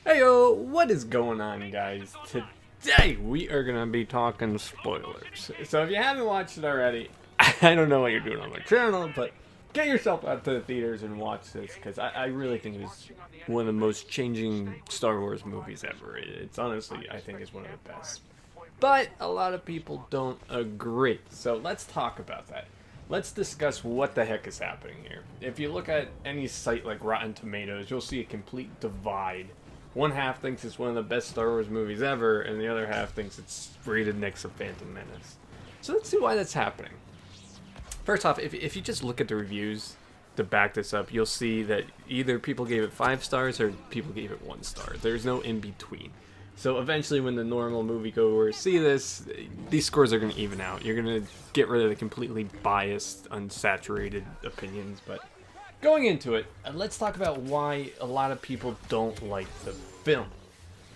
Heyo, what is going on, guys? Today we are gonna be talking spoilers. So if you haven't watched it already, I don't know what you're doing on my channel, but get yourself out to the theaters and watch this, because I really think it's one of the most changing Star Wars movies ever. It's honestly, I think, is one of the best. But a lot of people don't agree. So let's talk about that. Let's discuss what the heck is happening here. If you look at any site like Rotten Tomatoes, you'll see a complete divide. One half thinks it's one of the best Star Wars movies ever, and the other half thinks it's rated next to Phantom Menace. So let's see why that's happening. First off, if you just look at the reviews to back this up, you'll see that either people gave it 5 stars or people gave it 1 star. There's no in between. So eventually when the normal moviegoers see this, these scores are going to even out. You're going to get rid of the completely biased, unsaturated opinions. But going into it, let's talk about why a lot of people don't like the film.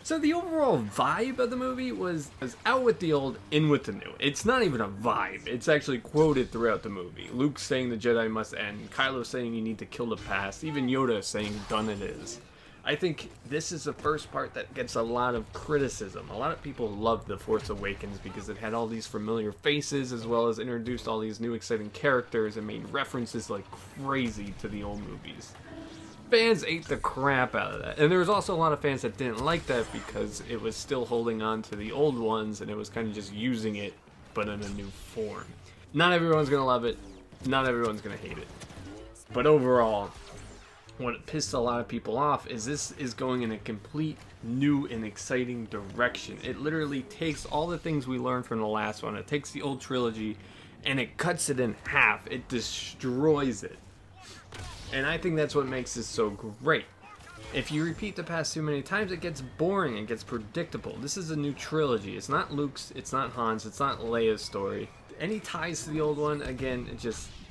So the overall vibe of the movie was out with the old, in with the new. It's not even a vibe. It's actually quoted throughout the movie. Luke saying the Jedi must end. Kylo saying you need to kill the past. Even Yoda saying done it is. I think this is the first part that gets a lot of criticism. A lot of people loved The Force Awakens because it had all these familiar faces, as well as introduced all these new exciting characters and made references like crazy to the old movies. Fans ate the crap out of that. And there was also a lot of fans that didn't like that because it was still holding on to the old ones and it was kind of just using it, but in a new form. Not everyone's going to love it. Not everyone's going to hate it. But overall, what pissed a lot of people off is this is going in a complete new and exciting direction. It literally takes all the things we learned from the last one. It takes the old trilogy and it cuts it in half. It destroys it. And I think that's what makes this so great. If you repeat the past too many times, it gets boring, it gets predictable. This is a new trilogy. It's not Luke's, it's not Han's, it's not Leia's story. Any ties to the old one, again,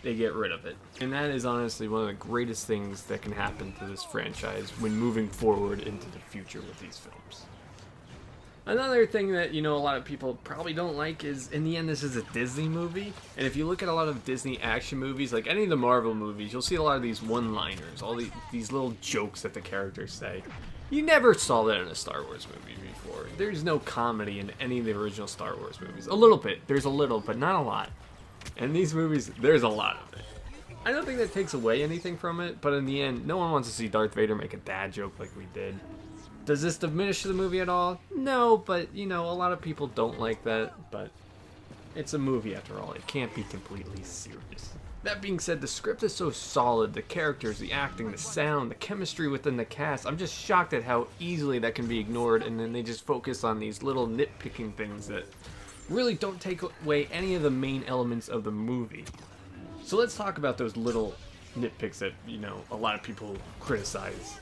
they get rid of it. And that is honestly one of the greatest things that can happen to this franchise when moving forward into the future with these films. Another thing that, a lot of people probably don't like is, in the end, this is a Disney movie. And if you look at a lot of Disney action movies, like any of the Marvel movies, you'll see a lot of these one-liners, all these little jokes that the characters say. You never saw that in a Star Wars movie before. There's no comedy in any of the original Star Wars movies. A little bit. There's a little, but not a lot. And these movies, there's a lot of it. I don't think that takes away anything from it, but in the end, no one wants to see Darth Vader make a dad joke like we did. Does this diminish the movie at all? No, but, a lot of people don't like that, but it's a movie after all. It can't be completely serious. That being said, the script is so solid, the characters, the acting, the sound, the chemistry within the cast. I'm just shocked at how easily that can be ignored, and then they just focus on these little nitpicking things that really don't take away any of the main elements of the movie. So let's talk about those little nitpicks that, a lot of people criticize.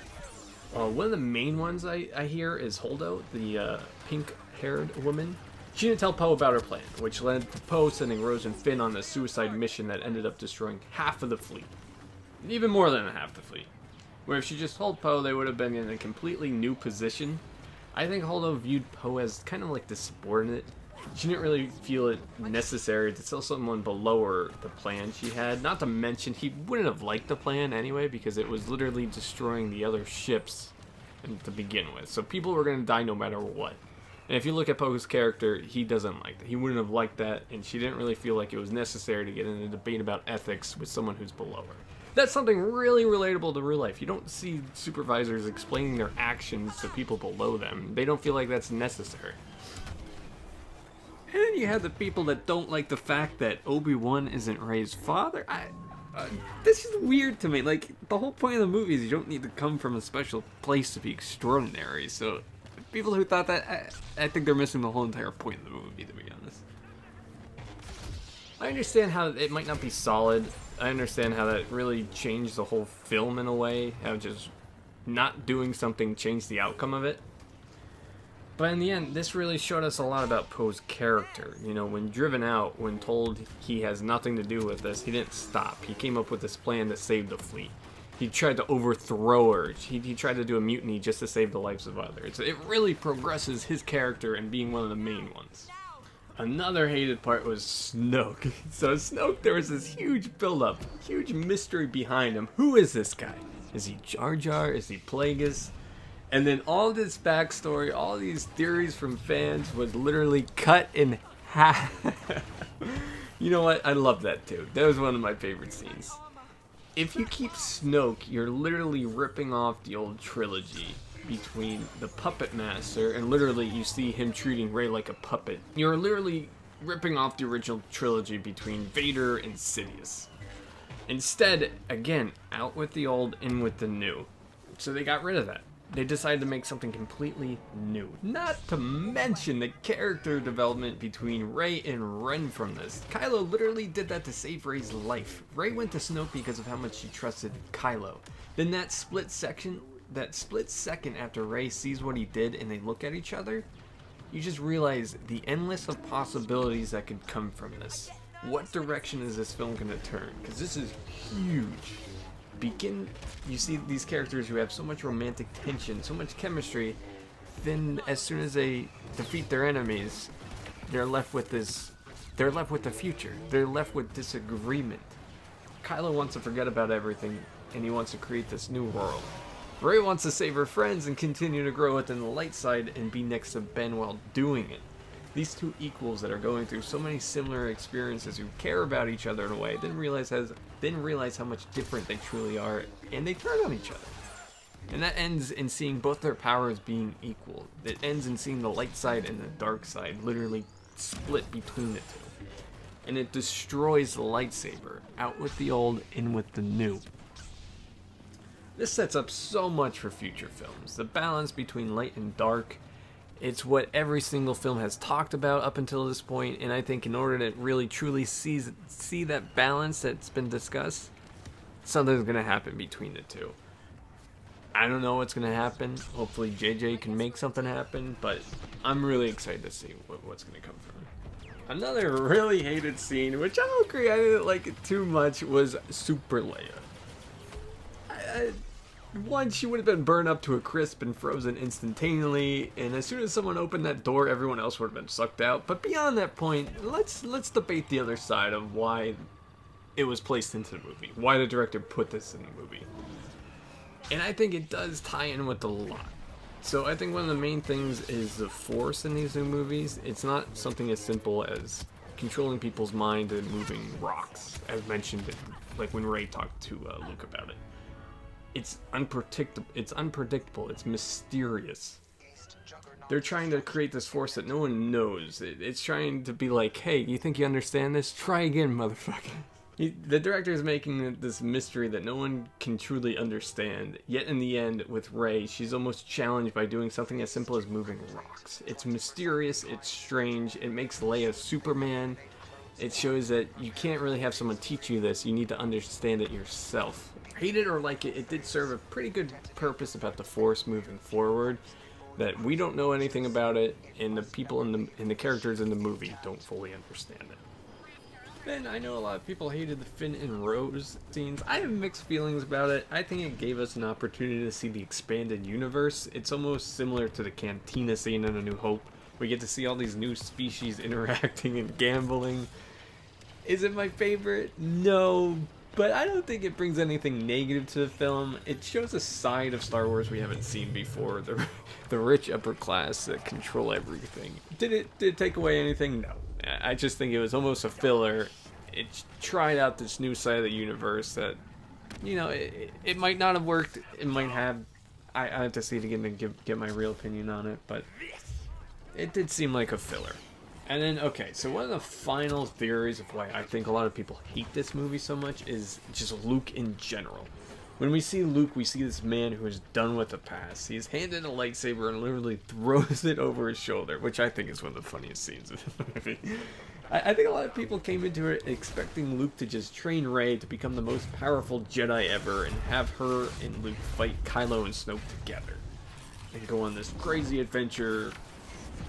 One of the main ones I hear is Holdo, the pink-haired woman. She didn't tell Poe about her plan, which led to Poe sending Rose and Finn on a suicide mission that ended up destroying half of the fleet. Even more than half the fleet. Where if she just told Poe, they would have been in a completely new position. I think Holdo viewed Poe as kind of like the subordinate. She didn't really feel it necessary to tell someone below her the plan she had. Not to mention, he wouldn't have liked the plan anyway, because it was literally destroying the other ships to begin with. So people were going to die no matter what. And if you look at Poe's character, he doesn't like that. He wouldn't have liked that, and she didn't really feel like it was necessary to get in a debate about ethics with someone who's below her. That's something really relatable to real life. You don't see supervisors explaining their actions to people below them. They don't feel like that's necessary. And then you have the people that don't like the fact that Obi-Wan isn't Rey's father. This is weird to me. Like, the whole point of the movie is you don't need to come from a special place to be extraordinary. So, people who thought that, I think they're missing the whole entire point of the movie, to be honest. I understand how it might not be solid. I understand how that really changed the whole film in a way. How just not doing something changed the outcome of it. But in the end, this really showed us a lot about Poe's character. When driven out, when told he has nothing to do with this, he didn't stop. He came up with this plan to save the fleet. He tried to overthrow her. He tried to do a mutiny just to save the lives of others. It really progresses his character in being one of the main ones. Another hated part was Snoke. So Snoke, there was this huge build-up, huge mystery behind him. Who is this guy? Is he Jar Jar? Is he Plagueis? And then all this backstory, all these theories from fans was literally cut in half. You know what? I love that too. That was one of my favorite scenes. If you keep Snoke, you're literally ripping off the old trilogy between the puppet master, and literally you see him treating Rey like a puppet. You're literally ripping off the original trilogy between Vader and Sidious. Instead, again, out with the old, in with the new. So they got rid of that. They decided to make something completely new. Not to mention the character development between Rey and Ren from this. Kylo literally did that to save Rey's life. Rey went to Snoke because of how much she trusted Kylo. Then that split second after Rey sees what he did and they look at each other, you just realize the endless of possibilities that could come from this. What direction is this film going to turn? Because this is huge. You see these characters who have so much romantic tension, so much chemistry, then as soon as they defeat their enemies, they're left with the future. They're left with disagreement. Kylo wants to forget about everything, and he wants to create this new world. Rey wants to save her friends and continue to grow within the light side and be next to Ben while doing it. These two equals that are going through so many similar experiences, who care about each other in a way, then realize how much different they truly are, and they turn on each other. And that ends in seeing both their powers being equal. It ends in seeing the light side and the dark side literally split between the two. And it destroys the lightsaber. Out with the old, in with the new. This sets up so much for future films. The balance between light and dark, it's what every single film has talked about up until this point, and I think in order to really truly see that balance that's been discussed, something's going to happen between the two. I don't know what's going to happen. Hopefully JJ can make something happen, but I'm really excited to see what's going to come from it. Another really hated scene, which I don't agree, I didn't like it too much, was Super Leia. One, she would have been burned up to a crisp and frozen instantaneously, and as soon as someone opened that door, everyone else would have been sucked out. But beyond that point, let's debate the other side of why it was placed into the movie, why the director put this in the movie. And I think it does tie in with a lot. So I think one of the main things is the Force in these new movies. It's not something as simple as controlling people's mind and moving rocks, as mentioned, like when Rey talked to Luke about it. It's unpredictable, it's mysterious. They're trying to create this force that no one knows. It's trying to be like, hey, you think you understand this? Try again, motherfucker. The director is making this mystery that no one can truly understand, yet in the end, with Rey, she's almost challenged by doing something as simple as moving rocks. It's mysterious, it's strange, it makes Leia Superman. It shows that you can't really have someone teach you this, you need to understand it yourself. Hate it or like it, it did serve a pretty good purpose about the Force moving forward, that we don't know anything about it, and the people and the characters in the movie don't fully understand it. Then I know a lot of people hated the Finn and Rose scenes. I have mixed feelings about it. I think it gave us an opportunity to see the expanded universe. It's almost similar to the Cantina scene in A New Hope. We get to see all these new species interacting and gambling. Is it my favorite? No. But I don't think it brings anything negative to the film. It shows a side of Star Wars we haven't seen before. The rich upper class that control everything. Did it take away anything? No. I just think it was almost a filler. It tried out this new side of the universe that, you know, it might not have worked. It might have. I have to see it again to get my real opinion on it. But it did seem like a filler. And then, okay, so one of the final theories of why I think a lot of people hate this movie so much is just Luke in general. When we see Luke, we see this man who is done with the past. He's handed a lightsaber and literally throws it over his shoulder, which I think is one of the funniest scenes of the movie. I think a lot of people came into it expecting Luke to just train Rey to become the most powerful Jedi ever and have her and Luke fight Kylo and Snoke together and go on this crazy adventure,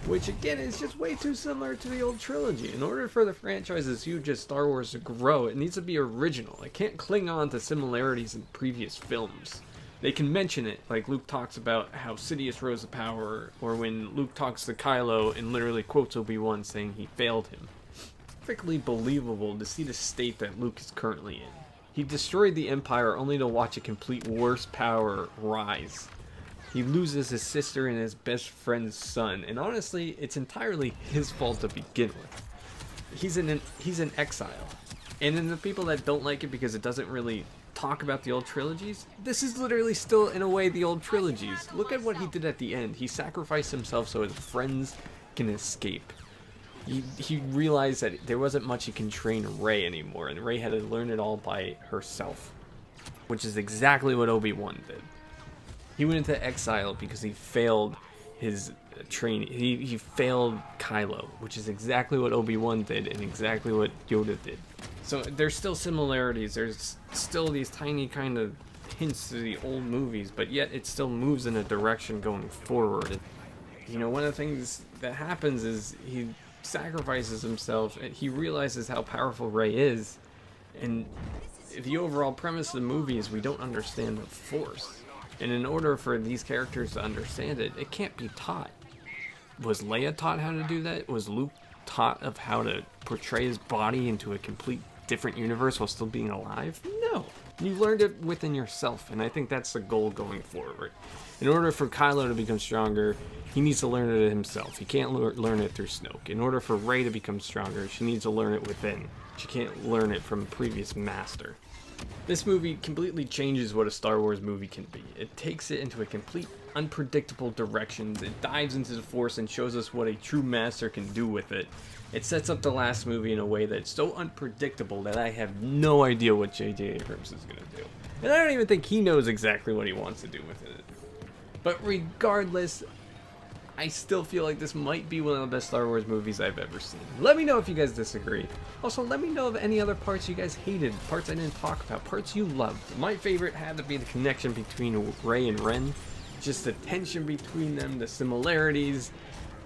which again is just way too similar to the old trilogy. In order for the franchise as huge as Star Wars to grow, it needs to be original. It can't cling on to similarities in previous films. They can mention it, like Luke talks about how Sidious rose to power, or when Luke talks to Kylo and literally quotes Obi-Wan saying he failed him. Perfectly believable to see the state that Luke is currently in. He destroyed the Empire only to watch a complete worse power rise. He loses his sister and his best friend's son, and honestly, it's entirely his fault to begin with. He's in exile, and in the people that don't like it because it doesn't really talk about the old trilogies, this is literally still in a way the old trilogies. Look at what he did at the end. He sacrificed himself so his friends can escape. He realized that there wasn't much he can train Rey anymore, and Rey had to learn it all by herself, which is exactly what Obi-Wan did. He went into exile because he failed his training. He failed Kylo, which is exactly what Obi-Wan did and exactly what Yoda did. So there's still similarities. There's still these tiny kind of hints to the old movies, but yet it still moves in a direction going forward. You know, one of the things that happens is he sacrifices himself, and he realizes how powerful Rey is, and the overall premise of the movie is we don't understand the Force. And in order for these characters to understand it, it can't be taught. Was Leia taught how to do that? Was Luke taught of how to portray his body into a complete different universe while still being alive? No. You learned it within yourself, and I think that's the goal going forward. In order for Kylo to become stronger, he needs to learn it himself. He can't learn it through Snoke. In order for Rey to become stronger, she needs to learn it within. She can't learn it from a previous master. This movie completely changes what a Star Wars movie can be. It takes it into a complete unpredictable direction. It dives into the Force and shows us what a true master can do with it. It sets up the last movie in a way that's so unpredictable that I have no idea what J.J. Abrams is going to do. And I don't even think he knows exactly what he wants to do with it. But regardless, I still feel like this might be one of the best Star Wars movies I've ever seen. Let me know if you guys disagree. Also, let me know of any other parts you guys hated, parts I didn't talk about, parts you loved. My favorite had to be the connection between Rey and Ren. Just the tension between them, the similarities,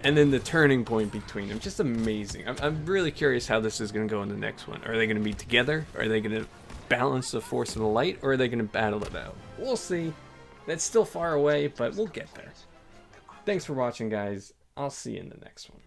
and then the turning point between them. Just amazing. I'm really curious how this is going to go in the next one. Are they going to be together? Are they going to balance the Force and the light? Or are they going to battle it out? We'll see. That's still far away, but we'll get there. Thanks for watching, guys. I'll see you in the next one.